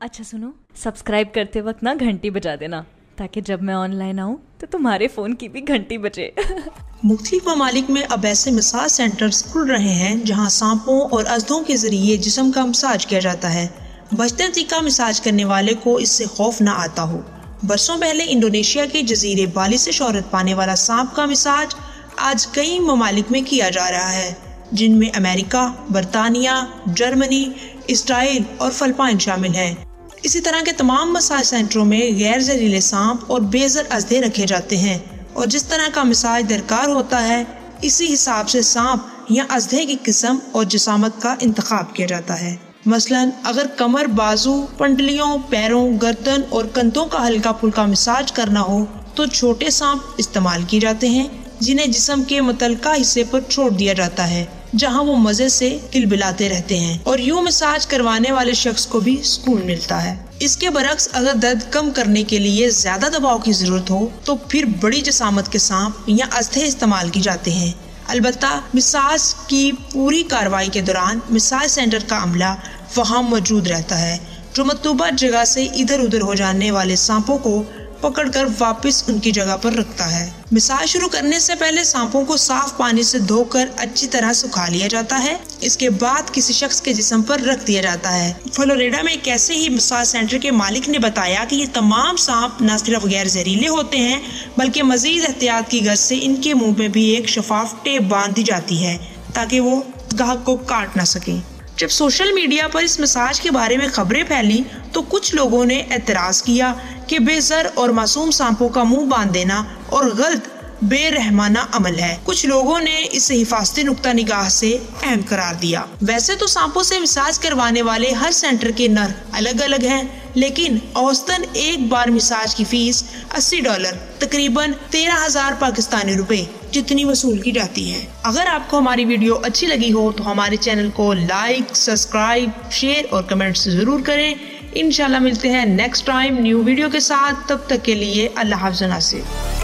اچھا سنو، سبسکرائب کرتے وقت نا گھنٹی بجا دینا تاکہ جب میں آن لائن آؤں تو تمہارے فون کی بھی گھنٹی بجے۔ مختلف ممالک میں اب ایسے مساج سینٹرز کھل رہے ہیں جہاں سانپوں اور اژدھوں کے ذریعے جسم کا مساج کیا جاتا ہے۔ بشتر طریقہ مساج کرنے والے کو اس سے خوف نہ آتا ہو۔ برسوں پہلے انڈونیشیا کے جزیرے بالی سے شہرت پانے والا سانپ کا مساج آج کئی ممالک میں کیا جا رہا ہے، جن میں امریکہ، برطانیہ، جرمنی، اسرائیل اور فلپائن شامل ہیں۔ اسی طرح کے تمام مساج سینٹروں میں غیر زہریلے سانپ اور بے زر اژدھے رکھے جاتے ہیں، اور جس طرح کا مساج درکار ہوتا ہے اسی حساب سے سانپ یا اژدھے کی قسم اور جسامت کا انتخاب کیا جاتا ہے۔ مثلاً اگر کمر، بازو، پنڈلیوں، پیروں، گردن اور کندھوں کا ہلکا پھلکا مساج کرنا ہو تو چھوٹے سانپ استعمال کیے جاتے ہیں، جنہیں جسم کے متعلقہ حصے پر چھوڑ دیا جاتا ہے جہاں وہ مزے سے کلبلاتے رہتے ہیں، اور یوں مساج کروانے والے شخص کو بھی سکون ملتا ہے۔ اس کے برعکس اگر درد کم کرنے کے لیے زیادہ دباؤ کی ضرورت ہو تو پھر بڑی جسامت کے سانپ یا اژدھے استعمال کی جاتے ہیں۔ البتہ مساج کی پوری کارروائی کے دوران مساج سینٹر کا عملہ وہاں موجود رہتا ہے، جو مطلوبہ جگہ سے ادھر ادھر ہو جانے والے سانپوں کو پکڑ کر واپس ان کی جگہ پر رکھتا ہے۔ مساج شروع کرنے سے پہلے سانپوں کو صاف پانی سے دھو کر اچھی طرح سکھا لیا جاتا ہے، اس کے بعد کسی شخص کے جسم پر رکھ دیا جاتا ہے۔ فلوریڈا میں ایک ایسے ہی مساج سینٹر کے مالک نے بتایا کہ یہ تمام سانپ نہ صرف غیر زہریلے ہوتے ہیں بلکہ مزید احتیاط کی غرض سے ان کے منہ میں بھی ایک شفاف ٹیپ باندھ دی جاتی ہے تاکہ وہ گاہک کو کاٹ نہ سکیں۔ جب سوشل میڈیا پر اس مساج کے بارے میں خبریں پھیلی تو کچھ لوگوں نے اعتراض کیا کہ بے زر اور معصوم سانپوں کا منہ باندھ دینا اور غلط بے رحمانہ عمل ہے۔ کچھ لوگوں نے اسے حفاظتی نقطہ نگاہ سے اہم قرار دیا۔ ویسے تو سانپوں سے مساج کروانے والے ہر سینٹر کے نر الگ الگ ہیں، لیکن اوسطاً ایک بار مساج کی فیس $80، تقریباً 13,000 پاکستانی روپے جتنی وصول کی جاتی ہے۔ اگر آپ کو ہماری ویڈیو اچھی لگی ہو تو ہمارے چینل کو لائک، سبسکرائب، شیئر اور کمنٹس ضرور کریں۔ انشاءاللہ ملتے ہیں نیکسٹ ٹائم نیو ویڈیو کے ساتھ، تب تک کے لیے اللہ حافظ ناصر۔